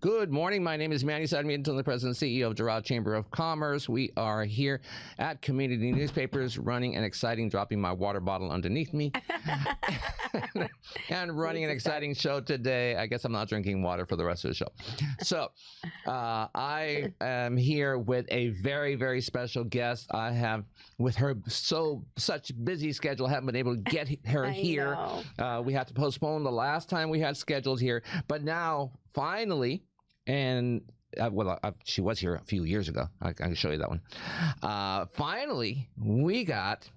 Good morning. My name is Manny Sarmiento, the President and CEO of Doral Chamber of Commerce. We are here at Community Newspapers running an exciting, dropping my water bottle underneath me, and running an exciting show today. I guess I'm not drinking water for the rest of the show. So I am here with a very, very special guest. I have, with her such busy schedule, haven't been able to get her here. We had to postpone the last time we had scheduled here, but now finally, and she was here a few years ago. I can show you that one. Finally, we got,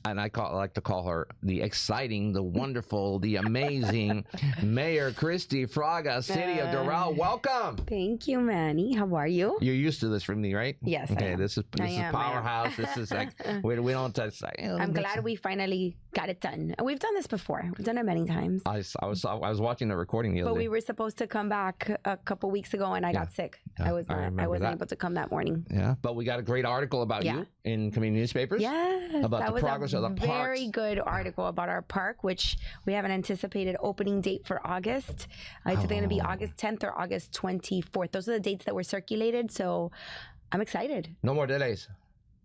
and I like to call her the exciting, the wonderful, the amazing Mayor Christi Fraga, City of Doral. Welcome. Thank you, Manny. How are you? You're used to this from me, right? Yes. Okay. This is powerhouse. This is like we don't touch. I'm glad we finally got it done. We've done this before. We've done it many times. I was watching the recording the other day. But we were supposed to come back a couple weeks ago, and I got sick. I wasn't able to come that morning. Yeah, but we got a great article about you in community newspapers. Yes, about the progress of the parks. Very good article about our park, which we have an anticipated opening date for August. It's going to be August 10th or August 24th. Those are the dates that were circulated, so I'm excited. No more delays.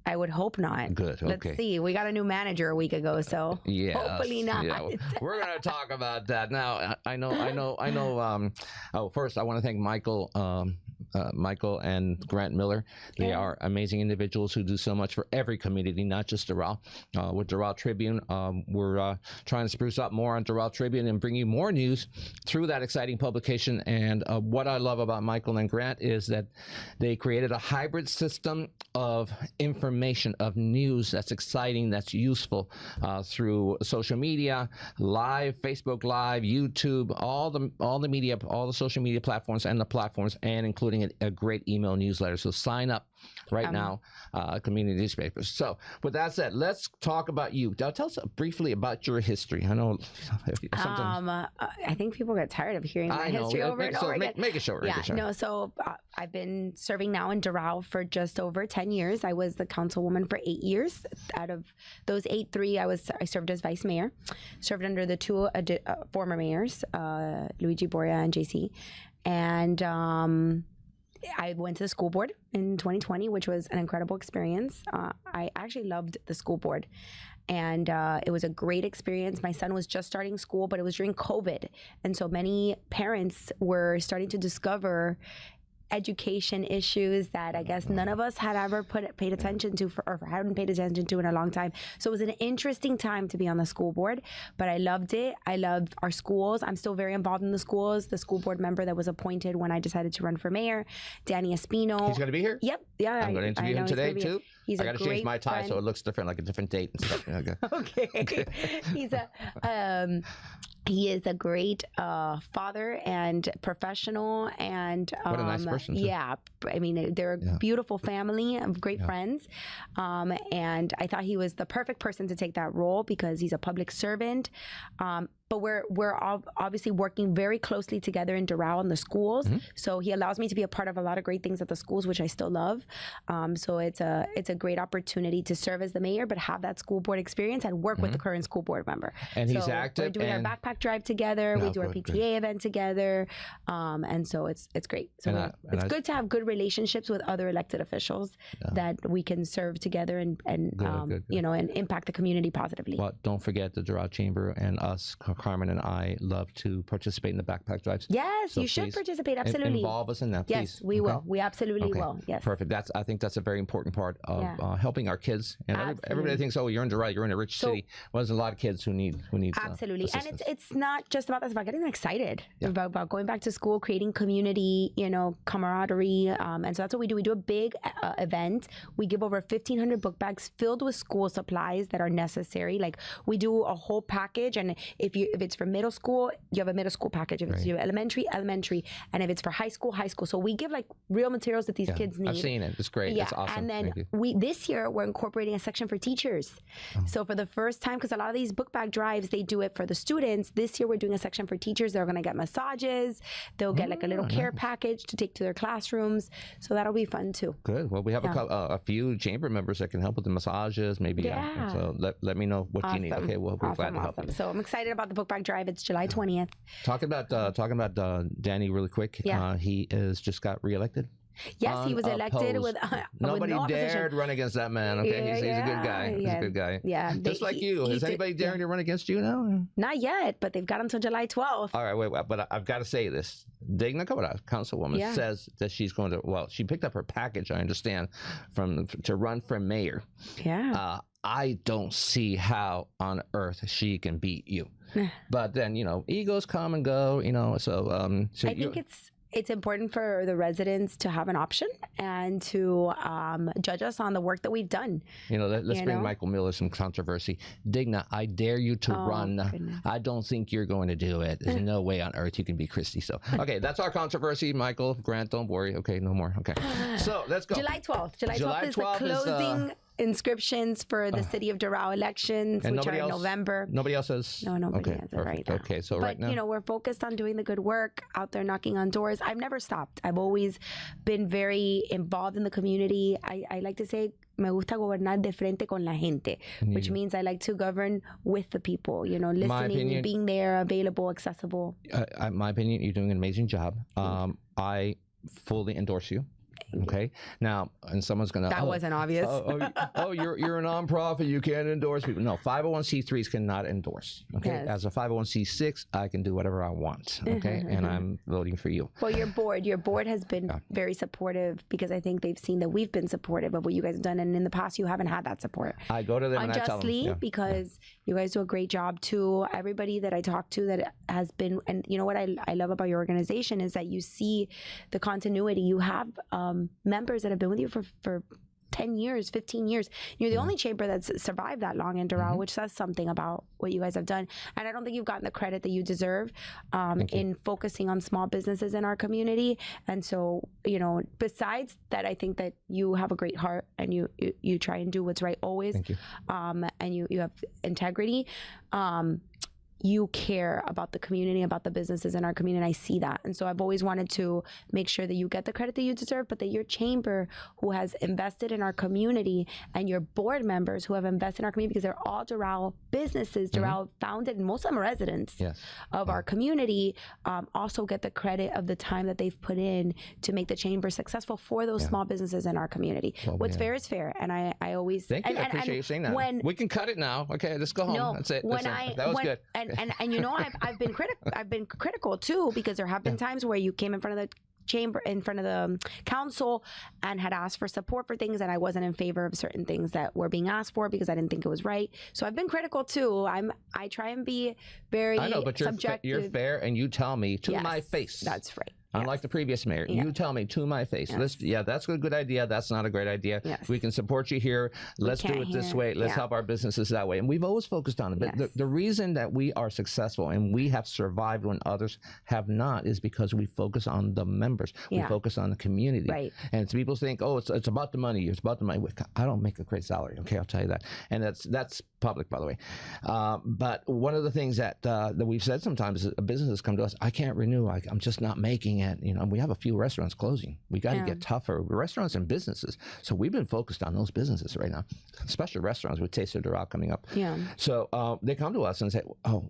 I would hope not. Good. Okay. Let's see. We got a new manager a week ago, so hopefully not. Yeah. We're going to talk about that now. I know. First, I want to thank Michael and Grant Miller. They are amazing individuals who do so much for every community, not just Doral. With Doral Tribune, we're trying to spruce up more on Doral Tribune and bring you more news through that exciting publication. And what I love about Michael and Grant is that they created a hybrid system of information, of news that's exciting, that's useful through social media, live, Facebook Live, YouTube, all the media, all the social media platforms and the platforms, and including a great email newsletter. So sign up right now, community newspapers. So with that said, let's talk about you. Now, tell us briefly about your history. I know sometimes I think people get tired of hearing my history over and over again. Make it short. So I've been serving now in Doral for just over 10 years. I was the councilwoman for 8 years. Out of those 3 I served as vice mayor, served under the two former mayors, Luigi Boria and JC. And I went to the school board in 2020, which was an incredible experience. I actually loved the school board, and it was a great experience. My son was just starting school, but it was during COVID. And so many parents were starting to discover education issues that I guess none of us had ever paid attention to or hadn't paid attention to in a long time. So it was an interesting time to be on the school board, but I loved it. I loved our schools. I'm still very involved in the schools. The school board member that was appointed when I decided to run for mayor, Danny Espino. He's going to be here? Yep. Yeah. I'm going to interview him today too. I got to change my tie so it looks different, like a different date and stuff. Okay. He is a great father and professional, and what a nice person too. Yeah, I mean, they're a beautiful family of great friends, and I thought he was the perfect person to take that role because he's a public servant. But we're obviously working very closely together in Doral in the schools. So he allows me to be a part of a lot of great things at the schools, which I still love. So it's a great opportunity to serve as the mayor, but have that school board experience and work with the current school board member. And he's active. We're doing our backpack drive together. We do our PTA event together, and so it's great. So it's good to have good relationships with other elected officials that we can serve together and you know, and impact the community positively. Well, don't forget the Doral Chamber and us. Carmen and I love to participate in the backpack drives. Yes, so you should participate. Absolutely. Involve us in that, please. Yes, we will. We absolutely will. Yes. Perfect. I think that's a very important part of helping our kids. And everybody thinks, oh, you're in Doral, you're in a rich city. Well, there's a lot of kids who need absolutely. And it's not just about this, about getting them excited about going back to school, creating community, you know, camaraderie. And so that's what we do. We do a big event. We give over 1,500 book bags filled with school supplies that are necessary. Like, we do a whole package, and if it's for middle school, you have a middle school package. If it's elementary, and if it's for high school. So we give like real materials that these kids need. I've seen it. It's great. Yeah. It's awesome. And then this year we're incorporating a section for teachers. So for the first time, because a lot of these book bag drives, they do it for the students. This year we're doing a section for teachers. They're going to get massages. They'll get like a little care package to take to their classrooms. So that'll be fun too. Good. Well, we have a few chamber members that can help with the massages. Maybe. So let me know what you need. Okay. We'll be glad to help. So I'm excited about the Book Bag Drive. It's July 20th. Talking about Danny really quick. Yeah. He is just got reelected. Yes, he was elected with nobody no dared run against that man. Okay, he's a good guy. He's a good guy. Yeah, just like you. Is anybody daring to run against you now? Not yet, but they've got until July 12th. All right, wait, but I've got to say this. Digna Cobra, councilwoman, says that she's going to. Well, she picked up her package. I understand to run for mayor. Yeah. I don't see how on earth she can beat you. But then egos come and go. So I think it's important for the residents to have an option and to judge us on the work that we've done. Let's bring Michael Miller some controversy. Digna, I dare you to run. Goodness. I don't think you're going to do it. There's no way on earth you can be Christi. So, okay, that's our controversy. Michael, Grant, don't worry. Okay, no more. Okay. So, let's go. July 12th. July 12th is the closing inscriptions for the city of Doral elections, which are in November. Nobody else has? No, nobody has it right now. Okay, so right now. But, we're focused on doing the good work, out there knocking on doors. I've never stopped. I've always been very involved in the community. I like to say, me gusta gobernar de frente con la gente, which means I like to govern with the people, listening, being there, available, accessible. In my opinion, you're doing an amazing job. I fully endorse you. Okay. Now, and someone's going to... That wasn't obvious. You're a nonprofit. You can't endorse people. No, 501c3s cannot endorse. Okay. Yes. As a 501c6, I can do whatever I want. Okay. And I'm voting for you. Well, your board has been very supportive because I think they've seen that we've been supportive of what you guys have done. And in the past, you haven't had that support. I go to them and I tell them. Unjustly, because you guys do a great job too. Everybody that I talk to that has been, and you know what I love about your organization is that you see the continuity. You have members that have been with you for 10 years, 15 years. You're the only chamber that's survived that long in Doral, which says something about what you guys have done. And I don't think you've gotten the credit that you deserve in focusing on small businesses in our community. And so, besides that, I think that you have a great heart and you try and do what's right always. Thank you. And you have integrity. You care about the community, about the businesses in our community. I see that. And so I've always wanted to make sure that you get the credit that you deserve, but that your chamber who has invested in our community and your board members who have invested in our community, because they're all Doral businesses, Doral founded, and most of them are residents of our community, also get the credit of the time that they've put in to make the chamber successful for those small businesses in our community. What's fair is fair. And I always... Thank you. I appreciate you saying that. We can cut it now. Okay, let's go home. No, that's it. That was good. And I've been critical too, because there have been times where you came in front of the chamber, in front of the council, and had asked for support for things, and I wasn't in favor of certain things that were being asked for because I didn't think it was right. So I've been critical too. I try and be very subjective. You're fair, and you tell me to my face. That's right. Unlike the previous mayor, you tell me to my face. That's a good idea. That's not a great idea. We can support you here. Let's do it this way. Let's help our businesses that way. And we've always focused on it. But the reason that we are successful and we have survived when others have not is because we focus on the members. We focus on the community. Right. And people think, it's about the money. It's about the money. I don't make a great salary. Okay, I'll tell you that. And that's public, by the way. But one of the things that we've said sometimes is businesses come to us, I can't renew. I'm just not making it. We have a few restaurants closing. We got to get tougher. Restaurants and businesses. So we've been focused on those businesses right now, especially restaurants with Taste of Doral coming up. Yeah. So they come to us and say,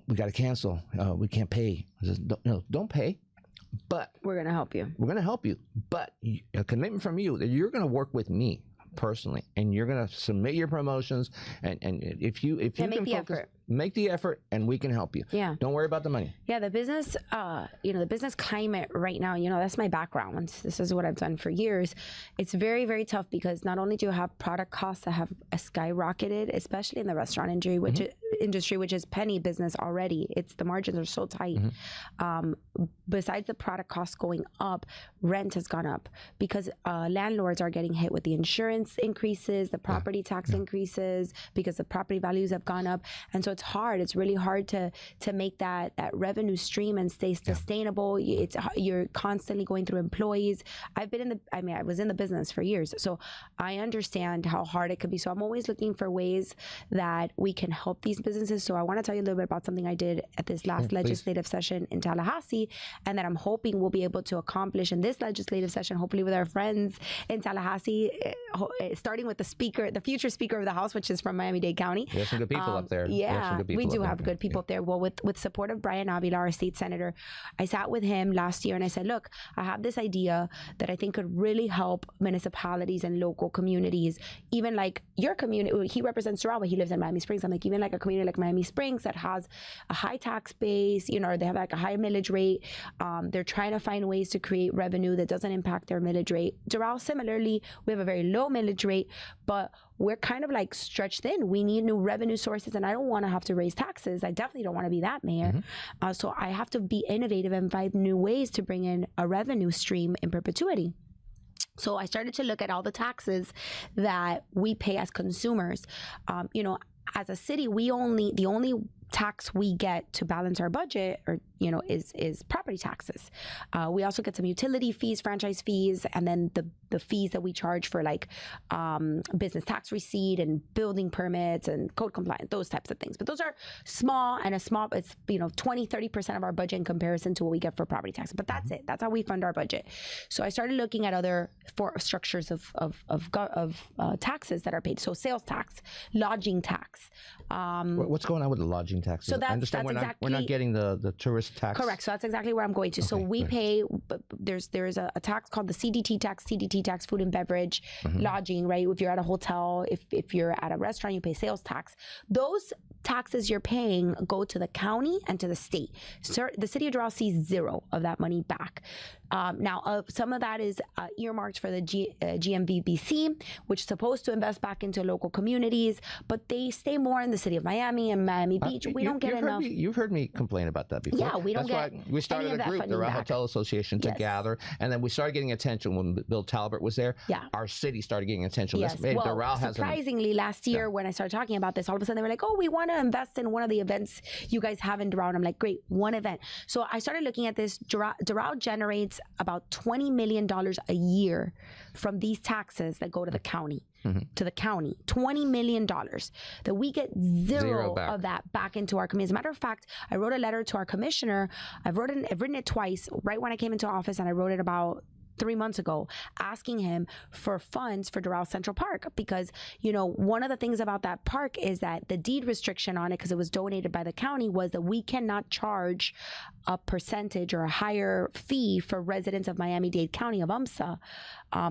we got to cancel. We can't pay. I said, no, don't pay. But we're going to help you. We're going to help you. But a commitment from you that you're going to work with me personally, and you're going to submit your promotions, and if you can make the focus, effort. Make the effort, and we can help you. Yeah. Don't worry about the money. Yeah, the business, the business climate right now, that's my background. This is what I've done for years. It's very, very tough because not only do you have product costs that have skyrocketed, especially in the restaurant industry, which is penny business already. The margins are so tight. Besides the product costs going up, rent has gone up because landlords are getting hit with the insurance increases, the property tax increases because the property values have gone up. And so it's hard. It's really hard to make that revenue stream and stay sustainable. You're constantly going through employees. I was in the business for years, so I understand how hard it could be. So I'm always looking for ways that we can help these businesses. So I want to tell you a little bit about something I did at this last legislative session in Tallahassee, and that I'm hoping we'll be able to accomplish in this legislative session, hopefully with our friends in Tallahassee, starting with the future speaker of the House, which is from Miami-Dade County. There's some good people up there. Yeah. some good people. We do up have there. good people up there. Well, with support of Brian Avila, our state senator, I sat with him last year and I said, look, I have this idea that I think could really help municipalities and local communities, even like your community. He represents Doral, but he lives in Miami Springs. I'm like, even like a community like Miami Springs that has a high tax base, you know, they have like a high millage rate. They're trying to find ways to create revenue that doesn't impact their millage rate. Doral, similarly, we have a very low millage rate, but we're kind of like stretched thin. We need new revenue sources, and I don't want to have to raise taxes. I definitely don't want to be that mayor. So I have to be innovative and find new ways to bring in a revenue stream in perpetuity. So I started to look at all the taxes that we pay as consumers. You know, as a city, the only tax we get to balance our budget, or you know, is property taxes. We also get some utility fees, franchise fees, and then the fees that we charge for like business tax receipt and building permits and code compliance, those types of things. But those are small, and it's, you know, 20-30% of our budget in comparison to what we get for property taxes. But that's it. That's how we fund our budget. So I started looking at other structures of taxes that are paid. So sales tax, lodging tax. What's going on with the lodging taxes? So I understand we're not getting the tourist tax. Correct. So that's exactly where I'm going to. So we pay. There's a tax called the CDT tax, food and beverage, lodging. Right. If you're at a hotel, if you're at a restaurant, you pay sales tax. Those taxes you're paying go to the county and to the state. So the city of Doral sees zero of that money back. Now, some of that is earmarked for the GMVBC, which is supposed to invest back into local communities, but they stay more in the city of Miami and Miami Beach. We don't get enough. You've heard me complain about that before. Yeah, we don't That's get why we started any of a that group, the funding Doral back. Hotel Association, to gather, and then we started getting attention when Bill Talbot was there. Yeah. Our city started getting attention. Yes. Hey, Well, Doral has surprisingly, last year when I started talking about this, all of a sudden they were like, "Oh, we want to invest in one of the events you guys have in Doral." And I'm like, "Great, one event." So I started looking at this. Doral generates about $20 million a year from these taxes that go to the county. To the county, $20 million that we get zero of that back into our community. As a matter of fact, I wrote a letter to our commissioner. I've written it twice, right when I came into office, and I wrote it about 3 months ago, asking him for funds for Doral Central Park, because, you know, one of the things about that park is that the deed restriction on it, because it was donated by the county, was that we cannot charge a percentage or a higher fee for residents of Miami-Dade County of UMSA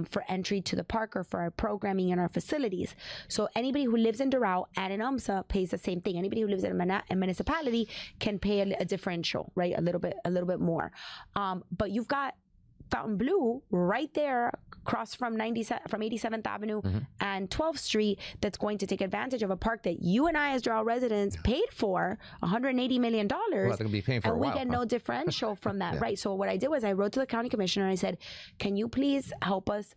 for entry to the park or for our programming and our facilities. So anybody who lives in Doral and in UMSA pays the same thing. Anybody who lives in a municipality can pay a differential, right? A little bit more. But you've got Fontainebleau right there across from 87th Avenue and 12th Street, that's going to take advantage of a park that you and I as Doral residents paid for $180 million. Well, they're going to be paying for and a while. We get no differential from that, right? So what I did was I wrote to the county commissioner and I said, can you please help us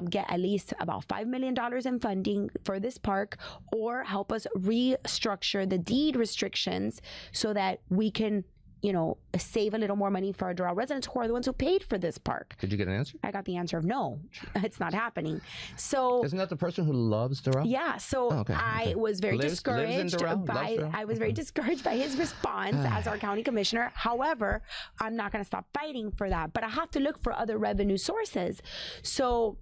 get at least about $5 million in funding for this park, or help us restructure the deed restrictions so that we can, you know, save a little more money for our Doral residents, who are the ones who paid for this park. Did you get an answer? I got the answer of no, it's not happening. So isn't that the person who loves Doral? Yeah. So I was very discouraged I was very discouraged by his response as our county commissioner. However, I'm not going to stop fighting for that, but I have to look for other revenue sources. So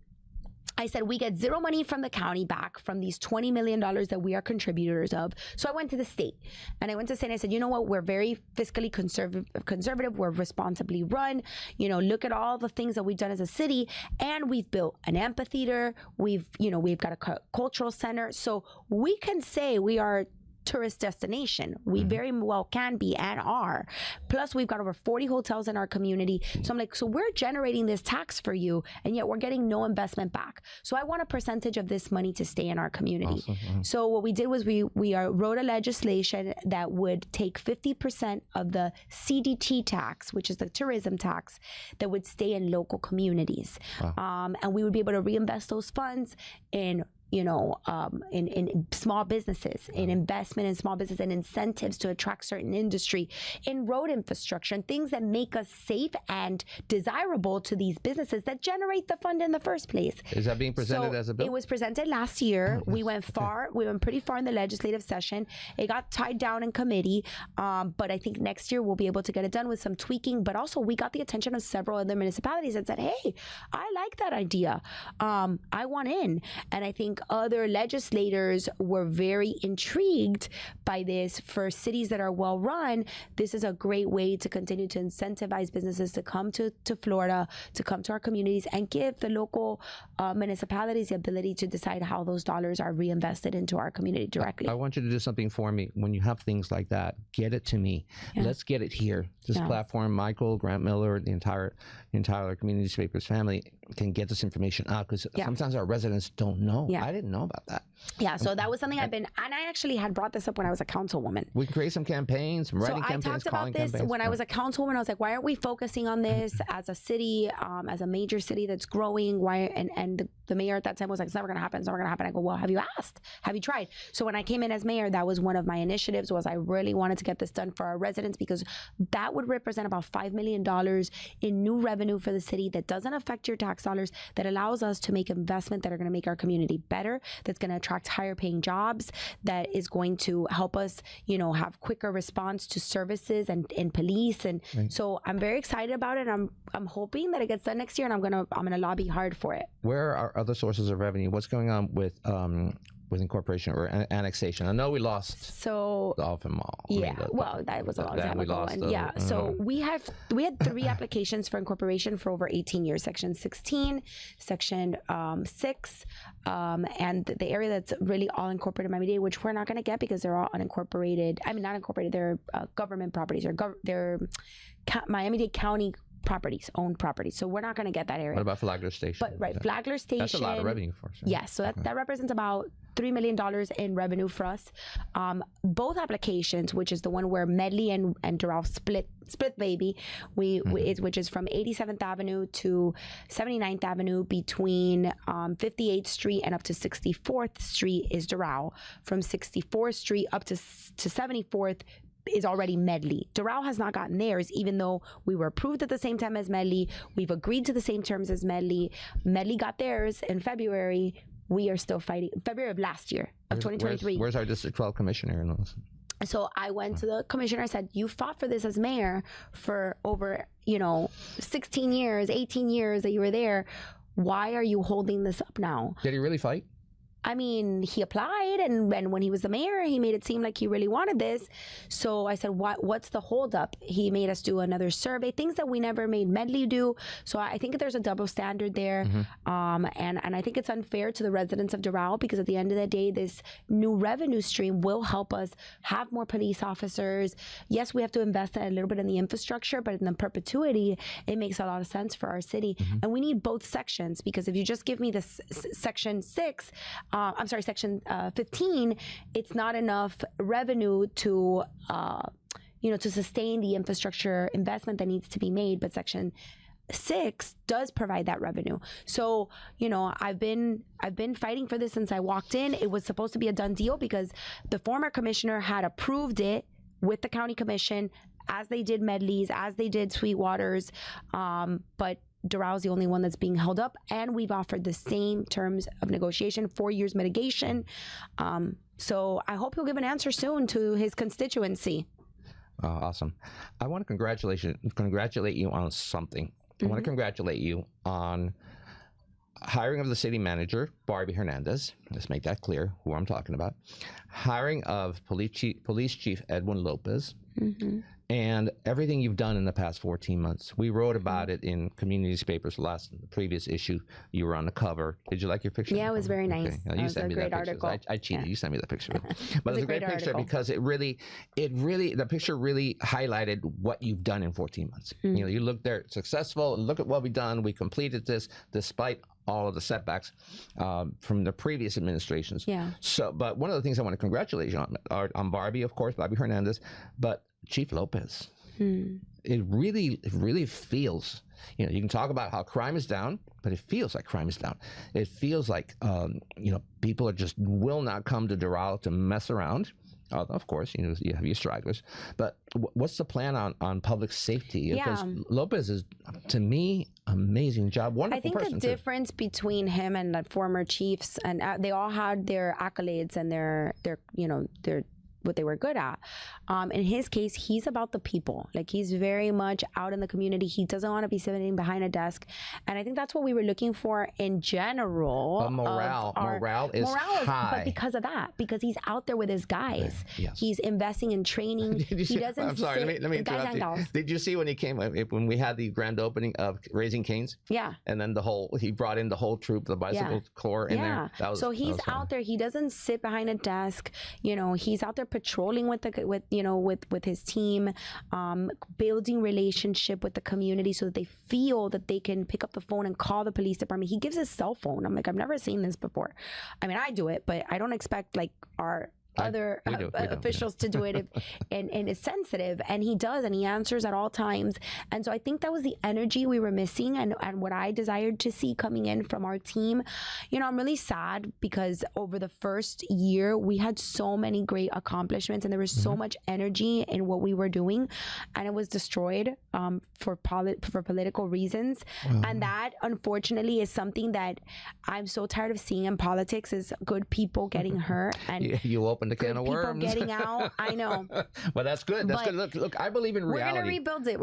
I said, we get zero money from the county back from these $20 million that we are contributors of. So I went to the state, and I went to the state and I said, you know what, we're very fiscally conservative. We're responsibly run. You know, look at all the things that we've done as a city, and we've built an amphitheater. We've got a cultural center. So we can say we are tourist destination. We very well can be and are. Plus, we've got over 40 hotels in our community. So I'm like, so we're generating this tax for you, and yet we're getting no investment back. So I want a percentage of this money to stay in our community. Awesome. So what we did was we wrote a legislation that would take 50% of the CDT tax, which is the tourism tax, that would stay in local communities. Wow. And we would be able to reinvest those funds in in small businesses, in investment in small business, and incentives to attract certain industry, in road infrastructure, and things that make us safe and desirable to these businesses that generate the fund in the first place. Is that being presented as a bill? It was presented last year. We went far. We went pretty far in the legislative session. It got tied down in committee, but I think next year we'll be able to get it done with some tweaking. But also, we got the attention of several other municipalities that said, "Hey, I like that idea. I want in." And I think think other legislators were very intrigued by this. For cities that are well run, this is a great way to continue to incentivize businesses to come to Florida, to come to our communities, and give the local municipalities the ability to decide how those dollars are reinvested into our community directly. I want you to do something for me. When you have things like that, get it to me. Yeah. Let's get it here. This platform, Michael, Grant Miller, the entire Community Newspapers family can get this information out, because sometimes our residents don't know. I didn't know about that. Yeah, so that was something and I actually had brought this up when I was a councilwoman. We can create some campaigns, some writing campaigns, I talked about this campaigns. When I was a councilwoman. I was like, why aren't we focusing on this as a city, as a major city that's growing? Why? And the mayor at that time was like, it's never gonna happen, it's never gonna happen. I go, well, have you asked? Have you tried? So when I came in as mayor, that was one of my initiatives, was I really wanted to get this done for our residents, because that would represent about $5 million in new revenue for the city that doesn't affect your tax dollars, that allows us to make investment that are going to make our community better, that's going to attract higher paying jobs, that is going to help us, have quicker response to services and police. And so I'm very excited about it. I'm hoping that it gets done next year, and I'm gonna lobby hard for it. Where are other sources of revenue? What's going on with incorporation or annexation? I know we lost the Dolphin Mall. That was a long time ago. So we had 3 applications for incorporation for over 18 years. Section 16, Section 6, and the area that's really all incorporated Miami-Dade, which we're not going to get because they're all unincorporated. I mean, not incorporated. They're government properties, or they're Miami-Dade County properties, owned properties. So we're not going to get that area. What about Flagler Station? Flagler Station. That's a lot of revenue for us. Right? Yes, so that represents about $3 million in revenue for us. Both applications, which is the one where Medley and Doral split baby, which is from 87th Avenue to 79th Avenue, between 58th Street and up to 64th Street is Doral. From 64th Street up to 74th is already Medley. Doral has not gotten theirs, even though we were approved at the same time as Medley. We've agreed to the same terms as Medley. Medley got theirs in February. We are still fighting. February of last year, of 2023. Where's our District 12 commissioner in those? So I went to the commissioner. I said, you fought for this as mayor for over, 16 years, 18 years that you were there. Why are you holding this up now? Did he really fight? I mean, he applied, and when he was the mayor, he made it seem like he really wanted this. So I said, what's the holdup? He made us do another survey, things that we never made Medley do. So I think there's a double standard there. And I think it's unfair to the residents of Doral, because at the end of the day, this new revenue stream will help us have more police officers. Yes, we have to invest a little bit in the infrastructure, but in the perpetuity, it makes a lot of sense for our city. And we need both sections, because if you just give me this section 6, section 15, it's not enough revenue to, to sustain the infrastructure investment that needs to be made. But section 6 does provide that revenue. So, I've been fighting for this since I walked in. It was supposed to be a done deal, because the former commissioner had approved it with the county commission, as they did Medley's, as they did Sweetwater's, but Doral is the only one that's being held up, and we've offered the same terms of negotiation, 4 years mitigation. So I hope he'll give an answer soon to his constituency. Awesome. I want to congratulate you on something. I want to congratulate you on hiring of the city manager, Barbie Hernandez. Let's make that clear who I'm talking about. Hiring of Police Chief Edwin Lopez. And everything you've done in the past 14 months. We wrote about it in community newspapers. The previous issue, you were on the cover. Did you like your picture? Yeah, it was very nice. Okay. You sent me that picture. I cheated. You sent me that picture. But it was a great picture because the picture really highlighted what you've done in 14 months. You look there successful, and look at what we've done. We completed this despite all of the setbacks from the previous administrations. So, but one of the things I want to congratulate you on Barbie, of course, Barbie Hernandez, but Chief Lopez. It really feels, you can talk about how crime is down, but it feels like crime is down. It feels like, people will not come to Doral to mess around. Of course, you have your stragglers, but what's the plan on public safety? Because Lopez is, to me, amazing job. Wonderful person. I think the difference between him and the former chiefs, and they all had their accolades and their they were good at. In his case, he's about the people. Like, he's very much out in the community. He doesn't want to be sitting behind a desk, and I think that's what we were looking for in general. But morale is high. But because of that, because he's out there with his guys, yes. He's investing in training. He doesn't. I'm sorry. Let me interrupt you. Did you see when he came when we had the grand opening of Raising Cane's? Yeah. And then he brought in the whole troop, the bicycle corps in there. So he's out there. He doesn't sit behind a desk. You know, he's out there patrolling with his team, building relationship with the community so that they feel that they can pick up the phone and call the police department. He gives his cell phone. I'm like, I've never seen this before. I mean, I do it, but I don't expect like our other officials to do it and it's sensitive, and he does, and he answers at all times. And so I think that was the energy we were missing, and what I desired to see coming in from our team. You know, I'm really sad because over the first year we had so many great accomplishments, and there was so much energy in what we were doing, and it was destroyed for political reasons. And that unfortunately is something that I'm so tired of seeing in politics, is good people getting hurt and you open the can of worms. People getting out. I know. Well, that's good. That's good. Look, I believe in reality. We're gonna rebuild it.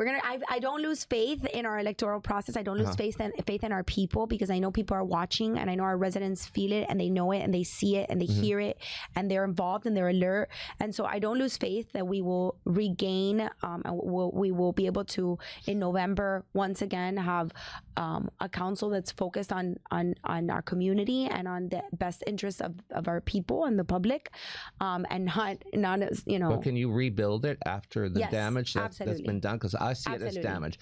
I don't lose faith in our electoral process. I don't lose faith in our people, because I know people are watching, and I know our residents feel it, and they know it, and they see it, and they hear it, and they're involved, and they're alert. And so I don't lose faith that we will regain. We will be able to in November once again have a council that's focused on our community and on the best interests of our people and the public. And not as, you know. But can you rebuild it after the damage that's been done? Because I see it as damage.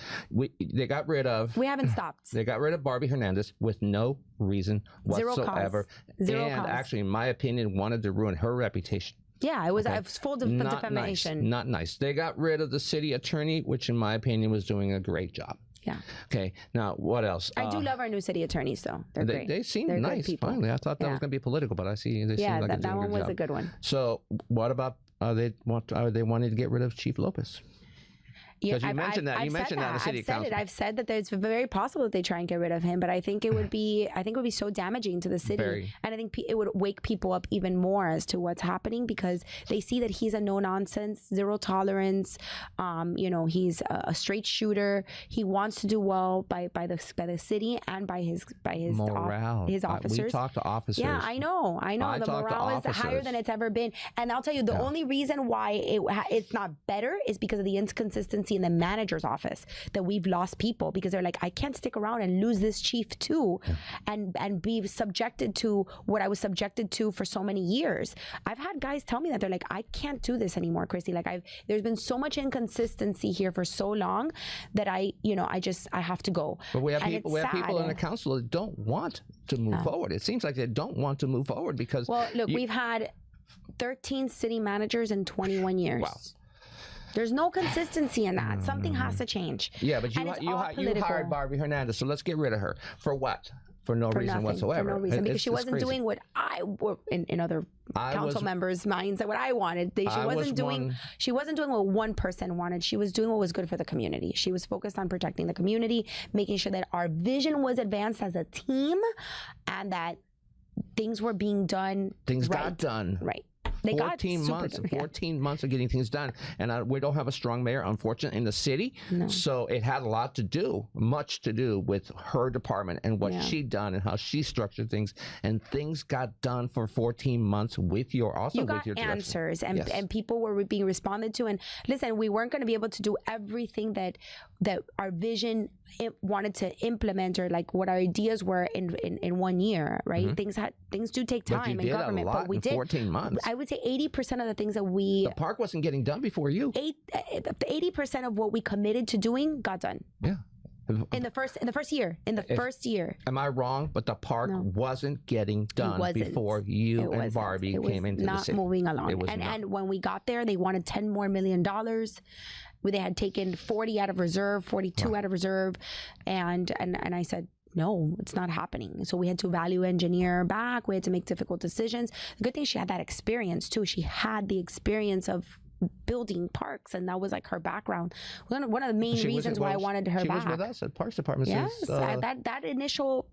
They got rid of. We haven't stopped. They got rid of Barbie Hernandez with no reason whatsoever. Zero cause. Actually, in my opinion, wanted to ruin her reputation. Yeah, it was full defamation. Not nice. They got rid of the city attorney, which in my opinion was doing a great job. Yeah. Okay. Now, what else? I do love our new city attorneys, though. They're great. They seem nice. Finally, I thought that was going to be political, but I see they seem like that one was a good one. So, what about they wanted to get rid of Chief Lopez? Because you mentioned that. You mentioned that in the city council. I've said that it's very possible that they try and get rid of him, but I think it would be so damaging to the city, and I think it would wake people up even more as to what's happening, because they see that he's a no nonsense, zero tolerance. You know, he's a straight shooter. He wants to do well by the city and by his morale. His officers. We talk to officers. Yeah, I know. The morale is higher than it's ever been, and I'll tell you the only reason why it's not better is because of the inconsistency in the manager's office, that we've lost people because they're like, I can't stick around and lose this chief too, and be subjected to what I was subjected to for so many years. I've had guys tell me that they're like, I can't do this anymore, Christy. Like there's been so much inconsistency here for so long that I have to go. But we have people in the council that don't want to move forward. It seems like they don't want to move forward because we've had 13 city managers in 21 years. Wow. There's no consistency in that. Something has to change. Yeah, but you hired Barbie Hernandez, so let's get rid of her. For what? For no reason whatsoever. For no reason, because she wasn't doing what in other council members' minds, what I wanted. She wasn't doing what one person wanted. She was doing what was good for the community. She was focused on protecting the community, making sure that our vision was advanced as a team, and that things were being done. Things got done. Right. 14 months of getting things done, and we don't have a strong mayor, unfortunately, in the city. No. So it had much to do with her department and what she done and how she structured things, and things got done for 14 months with your answers, and people were being responded to. And listen, we weren't going to be able to do everything that our vision wanted to implement, or like what our ideas were in 1 year, right? Mm-hmm. Things do take time in government, but we did 14 months. I would say 80% of the things that the park wasn't getting done before you. 80% of what we committed to doing got done. Yeah. In the first year. Am I wrong? But the park wasn't getting done before you and Barbie came into the city. Not moving along. And when we got there, they wanted $10 more million. They had taken 40 out of reserve, 42 out of reserve, and I said, no, it's not happening. So we had to value engineer back. We had to make difficult decisions. The good thing, she had that experience too. She had the experience of building parks, and that was like her background. One of the main reasons why I wanted her back. She was with us at Parks Department. Yes, that initial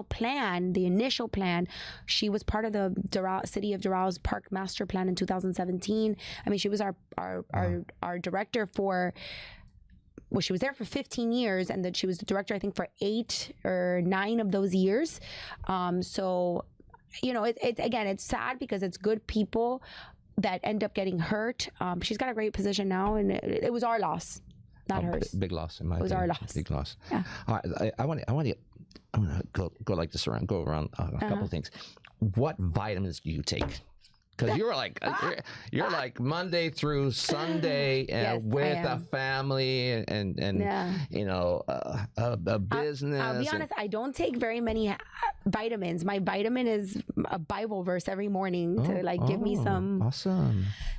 plan, she was part of the city of Doral's Park Master Plan in 2017. I mean, she was our director for. Well, she was there for 15 years, and then she was the director, I think, for 8 or 9 of those years. So, you know, it's sad because it's good people that end up getting hurt. She's got a great position now, and it was our loss, not hers. Big loss in my opinion. It was our loss. Big loss. Yeah. All right, I want to go like this around. Go around a couple of things. What vitamins do you take? Because you're like Monday through Sunday Yes, with a family and you know a business. I'll be honest, I don't take very many vitamins. My vitamin is a Bible verse every morning to give me some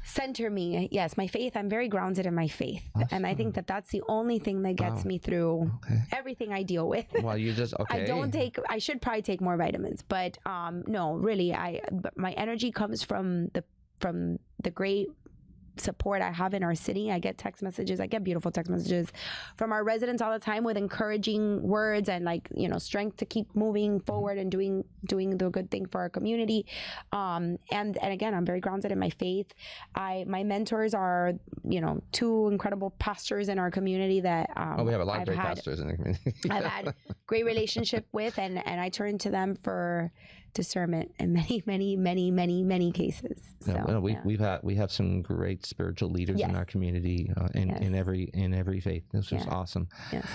center me. Yes, my faith. I'm very grounded in my faith, and I think that's the only thing that gets me through everything I deal with. Well, you just I should probably take more vitamins, but no, really, my energy comes from the great support I have in our city. I get text messages. I get beautiful text messages from our residents all the time with encouraging words and strength to keep moving forward and doing the good thing for our community. And again, I'm very grounded in my faith. My mentors are 2 incredible pastors in our community that we have a lot of great pastors in the community. I've had great relationship with, and I turn to them for discernment in many cases. So, we have some great spiritual leaders in our community in every faith. This is awesome. Yes.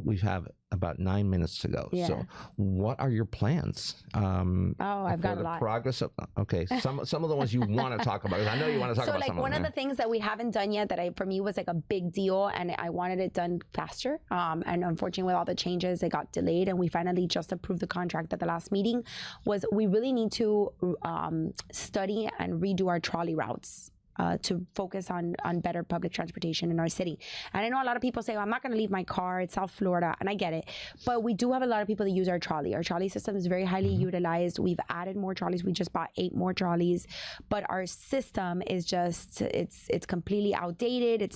We have about 9 minutes to go. Yeah. So what are your plans? I've got a lot. Progress of, some of the ones you want to talk about, because I know you want to talk about some of them. So one of the things that we haven't done yet that for me was like a big deal, and I wanted it done faster. And unfortunately with all the changes, it got delayed, and we finally just approved the contract at the last meeting, was we really need to study and redo our trolley routes. To focus on better public transportation in our city. And I know a lot of people say, well, I'm not going to leave my car. It's South Florida. And I get it. But we do have a lot of people that use our trolley. Our trolley system is very highly utilized. We've added more trolleys. We just bought 8 more trolleys. But our system is just, it's completely outdated.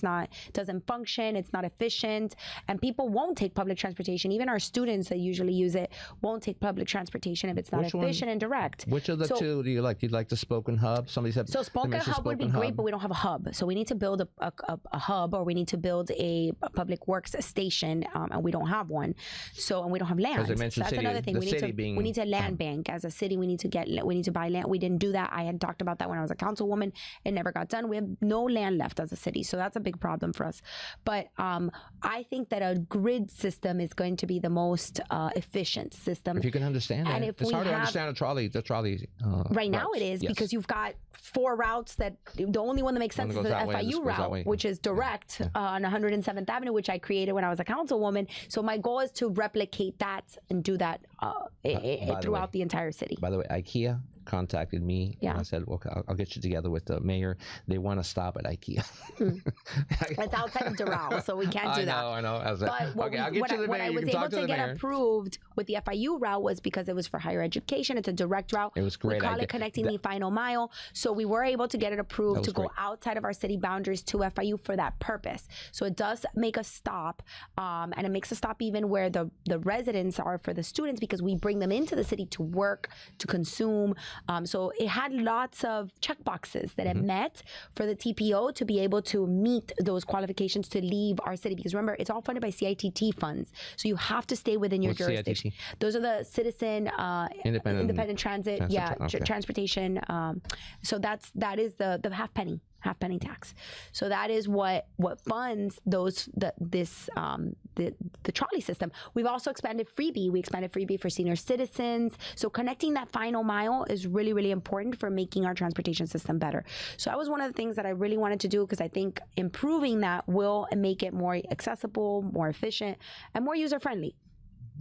Doesn't function. It's not efficient. And people won't take public transportation. Even our students that usually use it won't take public transportation if it's not efficient and direct. Which of the two do you like? Do you like the Spoken Hub? Somebody said so. Spoken Hub would be great, but we don't have a hub. So we need to build a hub, or we need to build a public works station, and we don't have one. So, and we don't have land. So that's another thing. We need to land bank as a city. We need to buy land. We didn't do that. I had talked about that when I was a councilwoman. It never got done. We have no land left as a city. So that's a big problem for us. But I think that a grid system is going to be the most efficient system. If you can understand it. It's hard to understand the trolley. Right now it is, because you've got 4 routes that the only one that makes sense is the FIU route, which is direct on 107th Avenue, which I created when I was a councilwoman. So my goal is to replicate that and do that throughout the entire city. By the way, IKEA contacted me and I said, okay, I'll get you together with the mayor. They want to stop at IKEA. It's outside of Doral, so we can't do that. I know. But what I was able to get approved with the FIU route was because it was for higher education. It's a direct route. It was great. We call it Connecting the Final Mile. So we were able to get it approved to go outside of our city boundaries to FIU for that purpose. So it does make a stop, and it makes a stop even where the residents are for the students, because we bring them into the city to work, to consume. So it had lots of check boxes that it met for the TPO to be able to meet those qualifications to leave our city. Because remember, it's all funded by CITT funds. So you have to stay within your jurisdiction. CITT? Those are the Citizen Independent Transit, Transportation. So that is the half penny tax. So that is what funds the trolley system. We've also expanded freebie. We expanded freebie for senior citizens. So connecting that final mile is really, really important for making our transportation system better. So that was one of the things that I really wanted to do, because I think improving that will make it more accessible, more efficient, and more user-friendly.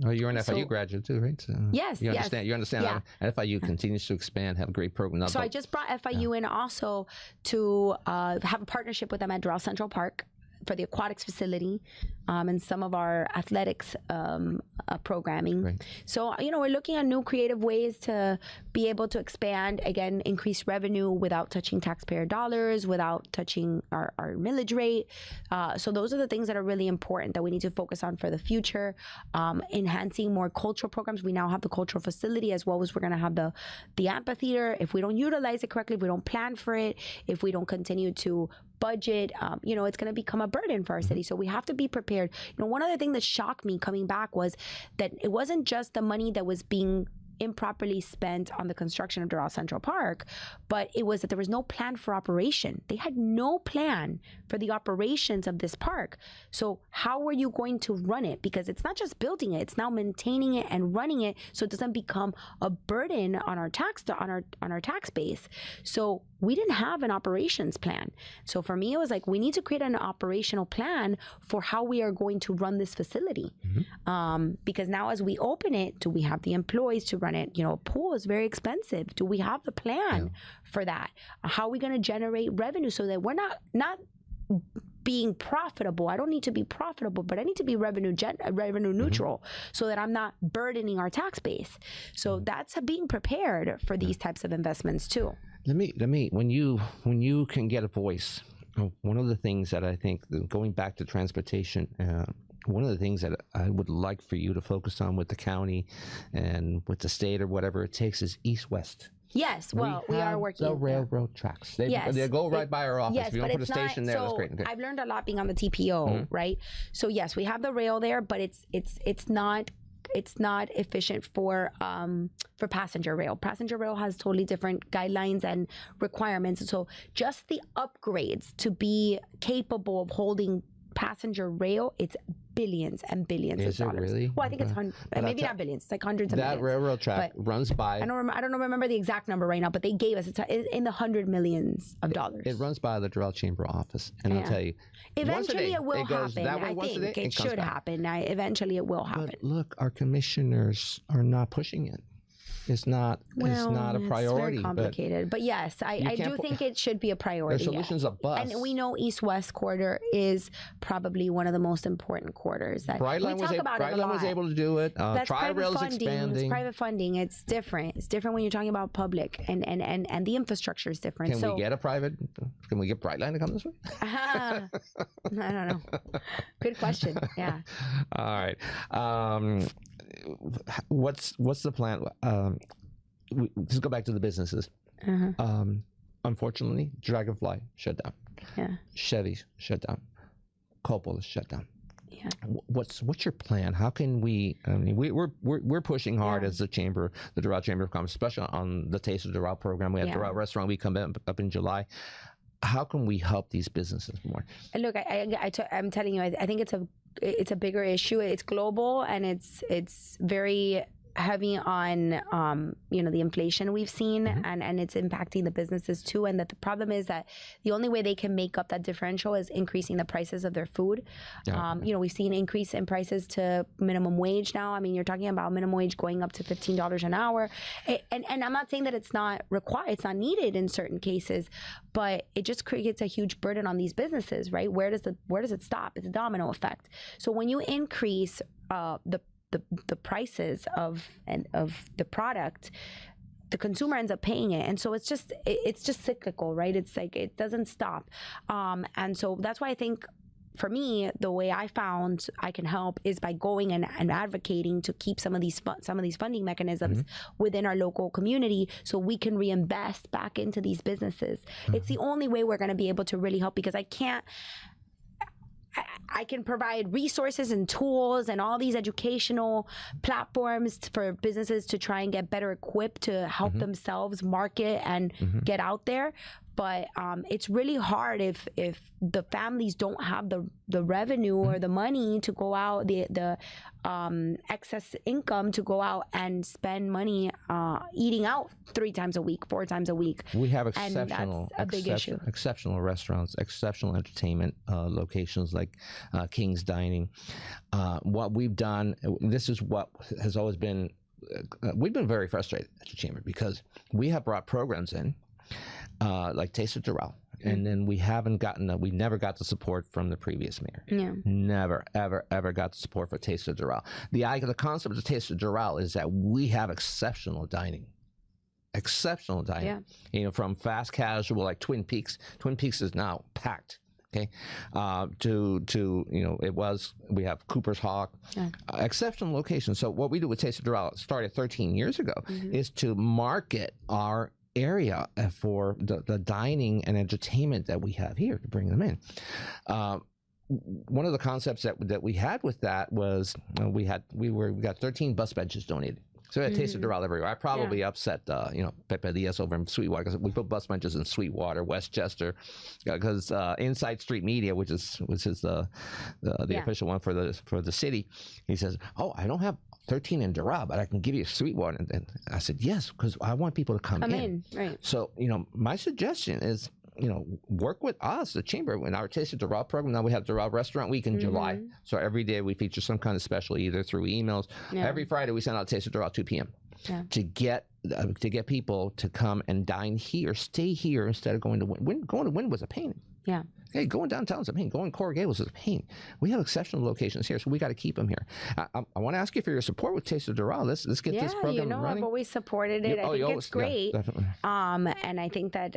Oh, you're an FIU graduate too, right? So yes, you understand. Yeah. FIU continues to expand, have great programs. So I just brought FIU in also to have a partnership with them at Doral Central Park for the aquatics facility, and some of our athletics programming. Right. So, we're looking at new creative ways to be able to expand, again, increase revenue without touching taxpayer dollars, without touching our millage rate. So those are the things that are really important that we need to focus on for the future. Enhancing more cultural programs. We now have the cultural facility, as well as we're going to have the amphitheater. If we don't utilize it correctly, if we don't plan for it, if we don't continue to budget, it's going to become a burden for our city. So we have to be prepared. One other thing that shocked me coming back was that it wasn't just the money that was being improperly spent on the construction of Doral Central Park, but it was that there was no plan for operation. They had no plan for the operations of this park. So how were you going to run it? Because it's not just building it, it's now maintaining it and running it so it doesn't become a burden on our tax base. So we didn't have an operations plan. So for me, it was like, we need to create an operational plan for how we are going to run this facility. Because now as we open it, do we have the employees to run it? A pool is very expensive. Do we have the plan for that? How are we going to generate revenue so that we're not being profitable? I don't need to be profitable, but I need to be revenue neutral so that I'm not burdening our tax base. So that's being prepared for these types of investments too. Let me when you can get a voice, one of the things that I think, going back to transportation, one of the things that I would like for you to focus on with the county and with the state or whatever it takes is east-west. Yes, well, we are working. The railroad tracks. They go right by our office. Yes, if you don't put a station there, that's great. Okay. I've learned a lot being on the TPO, right? So yes, we have the rail there, but it's not efficient for passenger rail. Passenger rail has totally different guidelines and requirements. So just the upgrades to be capable of holding passenger rail, it's billions and billions of dollars. Is it really? Well, I think it's maybe not billions. It's like hundreds of millions. That railroad track runs by. I don't remember the exact number right now, but they gave us it's in the hundred millions of dollars. It runs by the Doral Chamber office, and I'll tell you, eventually it will happen. I think it should happen. Eventually it will happen. But look, our commissioners are not pushing it. It's not a priority. It's very complicated. But yes, I do think it should be a priority. The solution's a bus. And we know East-West corridor is probably one of the most important corridors. That Brightline was able to do it. Tri-Rail is expanding. It's private funding. It's different. It's different when you're talking about public, and the infrastructure is different. Can we get Brightline to come this way? I don't know. Good question. Yeah. All right. What's the plan? Let's go back to the businesses. Unfortunately, Dragonfly shut down. Yeah. Chevy's shut down. Coppola shut down. Yeah. What's your plan? How can we? I mean, we're pushing hard as the chamber, the Doral Chamber of Commerce, especially on the Taste of Doral program. We have Doral Restaurant. We come up in July. How can we help these businesses more? And look, I'm telling you, I think it's a bigger issue. It's global, and it's very heavy on the inflation we've seen, and it's impacting the businesses too. And that the problem is that the only way they can make up that differential is increasing the prices of their food. We've seen increase in prices to minimum wage now. I mean, you're talking about minimum wage going up to $15 an hour, and I'm not saying that it's not required, it's not needed in certain cases, but it just creates a huge burden on these businesses, right? Where does it stop? It's a domino effect. So when you increase the prices of the product, the consumer ends up paying it, and so it's just cyclical, right? It's like it doesn't stop, and so that's why I think, for me, the way I found I can help is by going and advocating to keep some of these funding mechanisms within our local community, so we can reinvest back into these businesses. It's the only way we're going to be able to really help, because I can provide resources and tools and all these educational platforms for businesses to try and get better equipped to help themselves market and get out there. But it's really hard if the families don't have the revenue or the money to go out, the excess income to go out and spend money eating out 3 times a week, 4 times a week. We have exceptional restaurants, exceptional entertainment locations like King's Dining. What we've done, this is what has always been, we've been very frustrated at the Chamber, because we have brought programs in like Taste of Doral, And then we never got the support from the previous mayor. Yeah. Never, ever got the support for Taste of Doral. The concept of Taste of Doral is that we have exceptional dining. Exceptional dining. Yeah. From fast casual like Twin Peaks. Twin Peaks is now packed. Okay, we have Cooper's Hawk, exceptional locations. So what we do with Taste of Doral, started 13 years ago, is to market our area for the dining and entertainment that we have here, to bring them in. One of the concepts that we had with that was we got 13 bus benches donated. So we had Taste of Doral everywhere. I probably upset, Pepe Diaz over in Sweetwater, because we put bus benches in Sweetwater, Westchester, because Inside Street Media, which is the official one for the city, he says, "Oh, I don't have 13 in Doral, but I can give you Sweetwater." And I said, "Yes, because I want people to come in." Right. So my suggestion is, work with us, the chamber, in our Taste of Doral program. Now we have Doral Restaurant Week in July. So every day we feature some kind of special, either through emails. Yeah. Every Friday we send out Taste of Doral 2 p.m. Yeah. to get people to come and dine here, stay here, instead of going to Wynn. Going to Wynn was a pain. Yeah. Hey, going downtown is a pain. Going Coral Gables is a pain. We have exceptional locations here, so we got to keep them here. I want to ask you for your support with Taste of Doral. Let's get this program running. I've always supported it. I think it's great. Yeah, definitely. And I think that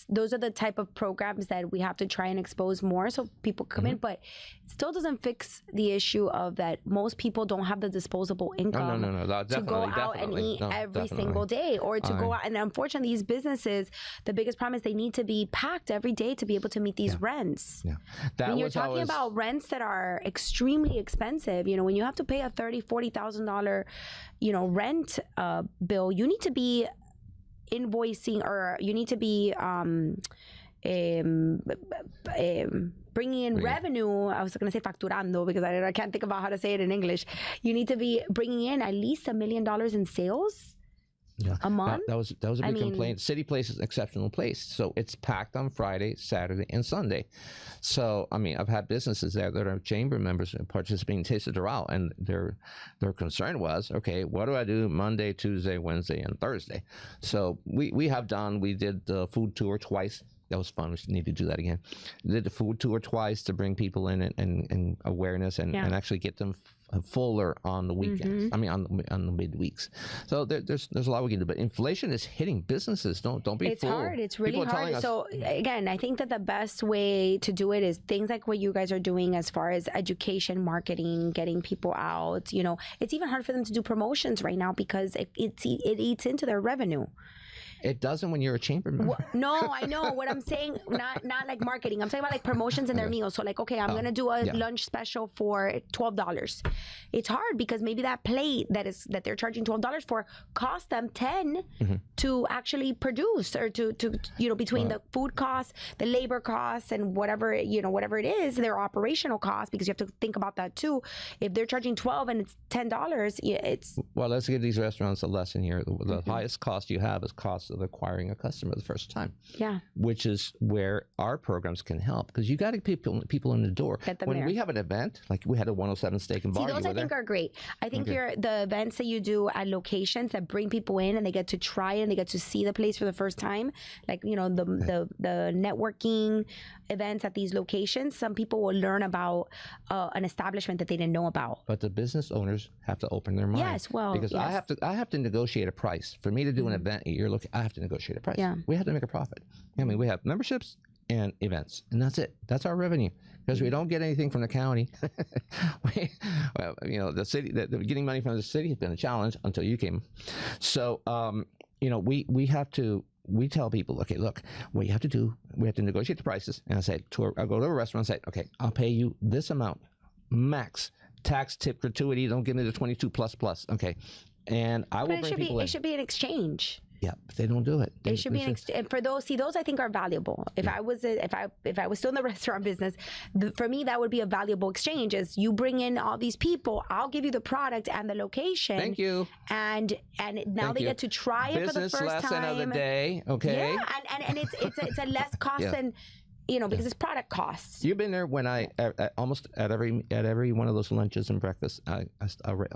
those are the type of programs that we have to try and expose more, so people come in. But it still doesn't fix the issue of that most people don't have the disposable income to go out and eat every single day, or to go out. And unfortunately, these businesses, the biggest problem is they need to be packed every day to be able to meet these rents. Yeah. When you're talking about rents that are extremely expensive, when you have to pay a $30,000-$40,000, rent bill, you need to be invoicing, or you need to be bringing in revenue. I was going to say facturando, because I can't think about how to say it in English. You need to be bringing in at least $1 million in sales a month. That was a big complaint. City Place is an exceptional place, so it's packed on Friday, Saturday, and Sunday. So I've had businesses there that are chamber members participating in Taste of Doral, and their concern was, okay, what do I do Monday, Tuesday, Wednesday, and Thursday? So we did the food tour twice. That was fun. We need to do that again. We did the food tour twice to bring people in and awareness and actually get them fuller on the weekends. On the midweeks. So there's a lot we can do. But inflation is hitting businesses. Don't be fooled. It's hard. It's really hard. So again, I think that the best way to do it is things like what you guys are doing as far as education, marketing, getting people out. It's even hard for them to do promotions right now because it eats into their revenue. It doesn't when you're a chamber member. No, I know what I'm saying. Not like marketing. I'm talking about like promotions in their meals. So like, okay, I'm gonna do a lunch special for $12. It's hard because maybe that plate that they're charging $12 for cost them $10 to actually produce, or to between the food costs, the labor costs, and whatever it is, their operational costs, because you have to think about that too. If they're charging $12 and it's $10, it's let's give these restaurants a lesson here. The highest cost you have is cost of acquiring a customer the first time. Yeah. Which is where our programs can help, because you got to get people in the door. When we have an event, like we had a 107 Steak and Bar. See, those I think are great. I think the events that you do at locations that bring people in and they get to try it and they get to see the place for the first time, like the networking events at these locations, some people will learn about an establishment that they didn't know about. But the business owners have to open their mind. Yes, because I have to negotiate a price for me to do an event. I have to negotiate a price. Yeah. We have to make a profit. We have memberships and events, and that's it. That's our revenue, because we don't get anything from the county. The city, getting money from the city has been a challenge until you came. So, we tell people, okay, look, what you have to do, we have to negotiate the prices. And I go to a restaurant and say, okay, I'll pay you this amount, max, tax, tip, gratuity. Don't give me the 22 plus. Okay, and I will bring people in. It should be an exchange. Yeah, but they don't do it. It should be and for those I think are valuable. If I was still in the restaurant business, for me that would be a valuable exchange. As you bring in all these people, I'll give you the product and the location. Thank you. And now they get to try it for the first time. Business lesson of the day. Okay. Yeah, and it's a less cost than because it's product costs. You've been there when almost at every one of those lunches and breakfasts. I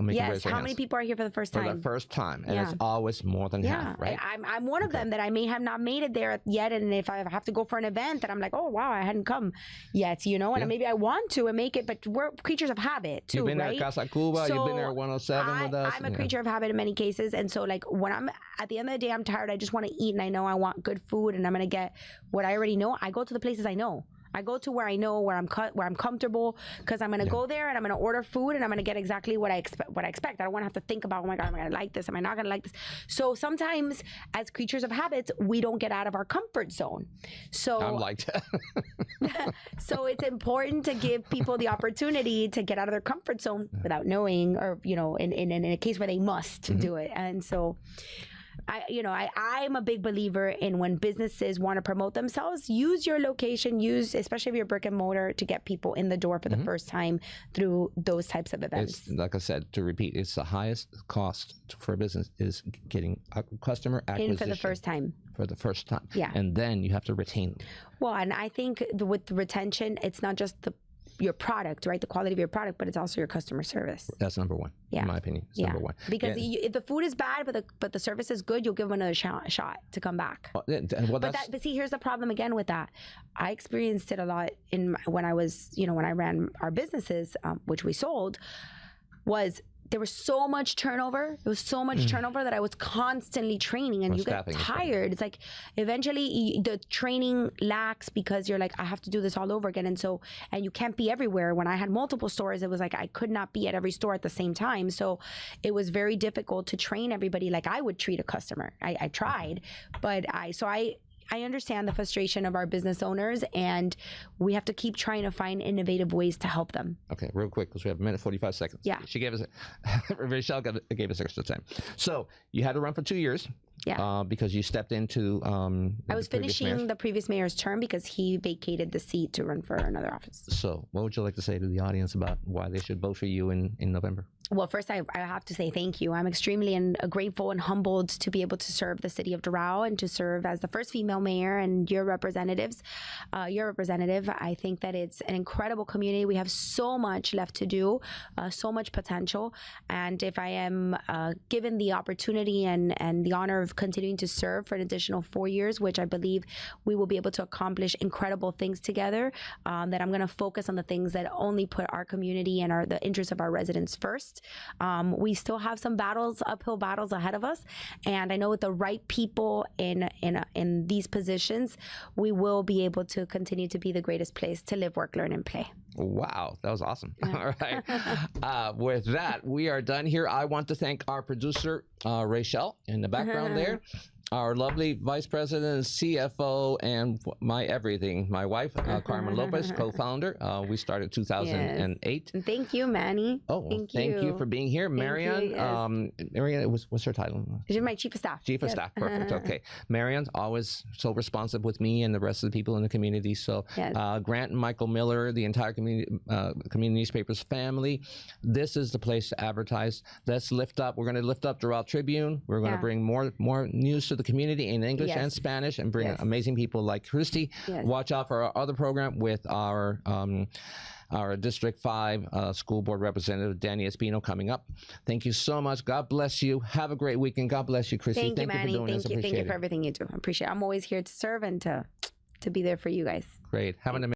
make yes. How many people are here for the first time? For the first time, and it's always more than half, right? I'm one of them that I may have not made it there yet, and if I have to go for an event, that I'm like, oh wow, I hadn't come yet, and maybe I want to and make it, but we're creatures of habit too. You've been right? there at Casa Cuba. You've been there at 107 with us. I'm a creature of habit in many cases, and so like when I'm at the end of the day, I'm tired. I just want to eat, and I know I want good food, and I'm gonna get what I already know. I go to the places I know. I go to where I know, where I'm comfortable, because I'm gonna go there and I'm gonna order food and I'm gonna get exactly what I expect. I don't want to have to think about, oh my God, am I gonna like this? Am I not gonna like this? So sometimes, as creatures of habits, we don't get out of our comfort zone. So I'm like that. So it's important to give people the opportunity to get out of their comfort zone without knowing, or in a case where they must do it. And so I'm a big believer in when businesses want to promote themselves, use your location, especially if you're brick and mortar, to get people in the door for the first time through those types of events. It's, like I said, to repeat, it's the highest cost for a business is getting a customer acquisition. In for the first time. For the first time. Yeah. And then you have to retain them. Well, and I think with the retention, it's not just your product, right? The quality of your product, but it's also your customer service. That's number one, in my opinion. It's number one. Because if the food is bad, but the service is good, you'll give them another shot to come back. But see, here's the problem again with that. I experienced it a lot when I was, when I ran our businesses, which we sold, was there was so much turnover. It was so much turnover that I was constantly training, and you get tired. It's like eventually the training lacks because you're like, I have to do this all over again. And you can't be everywhere. When I had multiple stores, it was like I could not be at every store at the same time. So it was very difficult to train everybody like I would treat a customer. I tried, but I understand the frustration of our business owners, and we have to keep trying to find innovative ways to help them. Okay, real quick, because we have a minute 45 seconds. Yeah. She gave us, Rachel gave us extra time. So you had to run for 2 years. Yeah. Because you stepped into. I was finishing the previous mayor's term because he vacated the seat to run for another office. So what would you like to say to the audience about why they should vote for you in November? Well, first, I have to say thank you. I'm extremely grateful and humbled to be able to serve the city of Doral and to serve as the first female mayor and your representative. I think that it's an incredible community. We have so much left to do, so much potential. And if I am given the opportunity and the honor of continuing to serve for an additional 4 years, which I believe we will be able to accomplish incredible things together, that I'm going to focus on the things that only put our community and the interests of our residents first. We still have some uphill battles ahead of us, and I know with the right people in these positions, we will be able to continue to be the greatest place to live, work, learn, and play. Wow, that was awesome. Yeah. All right. With that, we are done here. I want to thank our producer, Rachel, in the background there. Our lovely Vice President, CFO, and my everything, my wife, Carmen Lopez, co-founder. We started 2008. Yes. Thank you, Manny. Oh, thank you for being here. Marianne, Marianne, what's her title? She's my Chief of Staff. Chief of Staff, perfect. Okay. Marianne's always so responsive with me and the rest of the people in the community. So Grant and Michael Miller, the entire community newspapers family, this is the place to advertise. Let's lift up. We're going to lift up Doral Tribune. We're going to bring more news to the community in English and Spanish, and bring amazing people like Christi. Watch out for our other program with our District 5 School Board Representative, Danny Espino, coming up. Thank you so much. God bless you. Have a great weekend. God bless you, Christi. Thank you, Manny. Thank you for everything you do. I appreciate it. I'm always here to serve and to be there for you guys. Great. Have an amazing